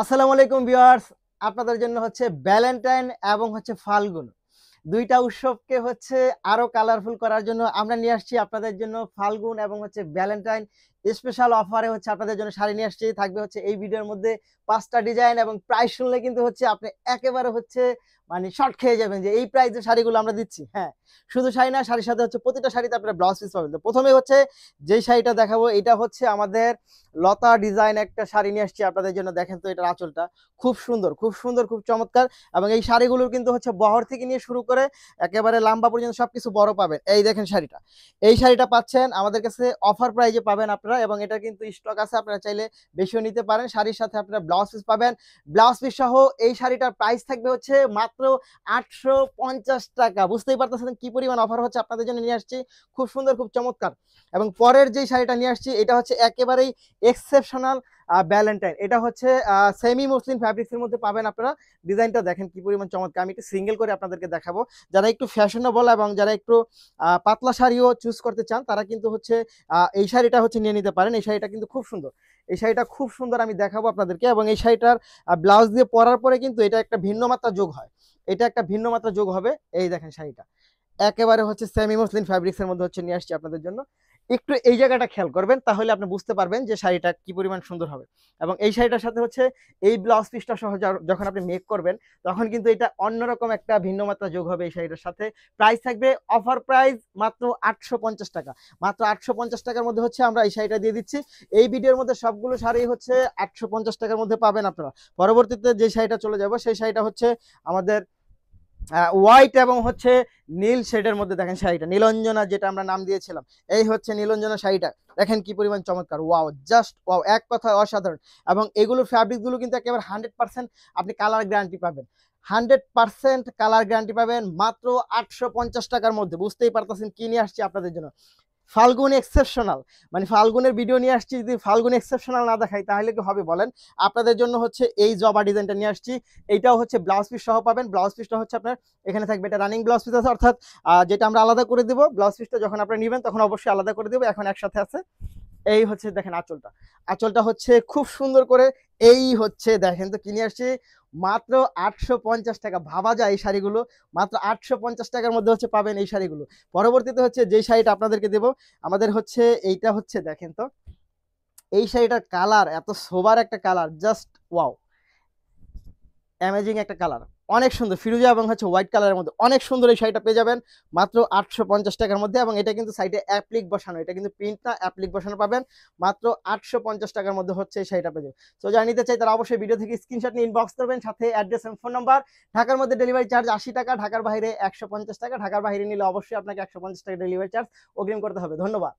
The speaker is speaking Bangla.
আসসালামু আলাইকুম ভিউয়ার্স। আপনাদের জন্য হচ্ছে ভ্যালেন্টাইন এবং হচ্ছে ফাল্গুন দুইটা উৎসবকে হচ্ছে আরো কালারফুল করার জন্য আমরা নিয়ে আসছি আপনাদের জন্য ফাল্গুন এবং হচ্ছে ভ্যালেন্টাইন স্পেশাল অফারে হচ্ছে আপনাদের জন্য শাড়ি নিয়ে আসছি। থাকবে হচ্ছে এই ভিডিওর মধ্যে 5টা ডিজাইন এবং প্রাইস শুনলে কিন্তু হচ্ছে আপনি একেবারে হচ্ছে মানে শর্ট খেয়ে যাবেন যে এই প্রাইসে শাড়িগুলো আমরা দিচ্ছি। হ্যাঁ, শুধু শাড়ি না, শাড়ির সাথে হচ্ছে প্রতিটা শাড়িতে আপনারা ব্লাউজ পিস পাবেন। তো প্রথমে হচ্ছে যেই শাড়িটা দেখাবো এটা হচ্ছে আমাদের লতা ডিজাইন একটা শাড়ি নিয়ে আসছি আপনাদের জন্য। দেখেন তো এটার আঁচলটা খুব সুন্দর, খুব সুন্দর, খুব চমৎকার। এবং এই শাড়িগুলোর কিন্তু হচ্ছে বহর থেকে নিয়ে শুরু করে একেবারে লাম্বা পর্যন্ত সবকিছু বড় পাবেন। এই দেখেন শাড়িটা, এই শাড়িটা পাচ্ছেন আমাদের কাছে অফার প্রাইজে পাবেন আপনারা, এবং এটা কিন্তু স্টক আছে, আপনারা চাইলে বেশিও নিতে পারেন। শাড়ির সাথে আপনারা ব্লাউজ পিস পাবেন, ব্লাউজ পিস সহ। এই শাড়িটার প্রাইস থাকবে হচ্ছে মাত্র 850 টাকা। বুঝতেই পারতেছেন কি পরিমাণ অফার হচ্ছে আপনাদের জন্য নিয়ে আসছি, খুব সুন্দর, খুব চমৎকার। এবং পরের যে শাড়িটা নিয়ে আসছি এটা হচ্ছে একেবারেই এক্সেপশনাল ভ্যালেন্টাইন। এটা হচ্ছে সেমি মসলিন ফ্যাব্রিক্স এর মধ্যে পাবেন আপনারা। ডিজাইনটা দেখেন কি পরিমাণ চমৎকার। আমি একটু সিঙ্গেল করে আপনাদেরকে দেখাবো। যারা একটু ফ্যাশনেবল এবং যারা একটু পাতলা শাড়িও চুজ করতে চান তারা কিন্তু হচ্ছে এই শাড়িটা হচ্ছে নিয়ে নিতে পারেন। এই শাড়িটা কিন্তু খুব সুন্দর, এই শাড়িটা খুব সুন্দর, আমি দেখাবো আপনাদেরকে। এবং এই শাড়িটার ব্লাউজ দিয়ে পরার পরে কিন্তু এটা একটা ভিন্ন মাত্রা যোগ হয়, এটা একটা ভিন্ন মাত্রা যোগ হবে। এই দেখেন শাড়িটা একেবারে হচ্ছে সেমি মসলিন ফ্যাব্রিক্স এর মধ্যে হচ্ছে নিয়ে আসছি আপনাদের জন্য। একটু এই জায়গাটা খেয়াল করবেন, তাহলে আপনি বুঝতে পারবেন যে শাড়িটা কি পরিমাণ সুন্দর হবে। এবং এই শাড়িটার সাথে হচ্ছে এই ব্লাউজ পিসটা সহ যখন আপনি মেক করবেন তখন কিন্তু এটা অন্যরকম একটা ভিন্ন মাত্রা যোগ হবে এই শাড়িটার সাথে। প্রাইস থাকবে অফার প্রাইস মাত্র 850 টাকা। মাত্র 850 টাকার মধ্যে হচ্ছে আমরা এই শাড়িটা দিয়ে দিচ্ছি। এই ভিডিওর মধ্যে সবগুলো শাড়ি হচ্ছে 850 টাকার মধ্যে পাবেন আপনারা। পরবর্তীতে যে শাড়িটা চলে যাব সেই শাড়িটা হচ্ছে আমাদের হোয়াইট এবং হচ্ছে নীল শেডের মধ্যে। দেখেন শাড়িটা নীলঞ্জনা, যেটা আমরা নাম দিয়েছিলাম, এই হচ্ছে নীলঞ্জনা শাড়িটা। দেখেন কি পরিমাণ চমৎকার, ওয়াও, জাস্ট ওয়াও, এক কথা অসাধারণ। এবং এগুলোর ফ্যাব্রিক গুলো কিন্তু একেবারে 100% আপনি কালার গ্যারান্টি পাবেন, 100% কালার গ্যারান্টি পাবেন মাত্র 850 টাকার মধ্যে। বুঝতেই পারতেছেন কি নিয়ে আসছি আপনাদের জন্য, ফাল্গুন এক্সেপশনাল। মানে ফাল্গুনের ভিডিও নিয়ে আসছি, যদি ফাল্গুন এক্সেপশনাল না দেখাই তাহলে কি হবে বলেন। আপনাদের জন্য হচ্ছে এই জবা ডিজাইনটা নিয়ে আসছি। এইটাও হচ্ছে ব্লাউজ পিস সহ পাবেন। ব্লাউজ পিসটা হচ্ছে আপনার এখানে থাকবে, এটা রানিং ব্লাউজ পিস আছে, অর্থাৎ যেটা আমরা আলাদা করে দিব ব্লাউজ পিসটা যখন আপনারা নেবেন তখন অবশ্যই আলাদা করে দেবো, এখন একসাথে আছে। এই হচ্ছে দেখেন আঁচলটা, আঁচলটা হচ্ছে খুব সুন্দর করে। এই হচ্ছে দেখেন তো কিনে আসছি মাত্র 850 টাকা। ভাবা যায় এই শাড়িগুলো মাত্র 850 টাকার মধ্যে হচ্ছে পাবেন এই শাড়িগুলো। পরবর্তীতে হচ্ছে যে শাড়িটা আপনাদেরকে দেবো আমাদের হচ্ছে এইটা হচ্ছে দেখেন তো, এই শাড়িটার কালার এত সোবার একটা কালার, জাস্ট ওয়াও, অ্যামেজিং একটা কালার, অনেক সুন্দর, ফিরোজা এবং হচ্ছে হোয়াইট কালারের মধ্যে অনেক সুন্দর। এই শাড়িটা পেয়ে যাবেন মাত্র 850 টাকার মধ্যে। এবং এটা কিন্তু সাইডে অ্যাপ্লিক বসানো, এটা কিন্তু প্রিন্ট না, অ্যাপ্লিক বসানো পাবেন মাত্র 850 টাকার মধ্যে হচ্ছে এই শাড়িটা পেয়ে যাবেন। তো যারা নিতে চাই তারা অবশ্যই ভিডিও থেকে স্ক্রিনশট নিয়ে ইনবক্স করবেন, সাথে অ্যাড্রেস এবং ফোন নাম্বার। ঢাকার মধ্যে ডেলিভারি চার্জ 80 টাকা, ঢাকার বাইরে 150 টাকা। ঢাকার বাইরে নিলে অবশ্যই আপনাকে 150 টাকা ডেলিভারি চার্জ অগ্রিম করতে হবে। ধন্যবাদ।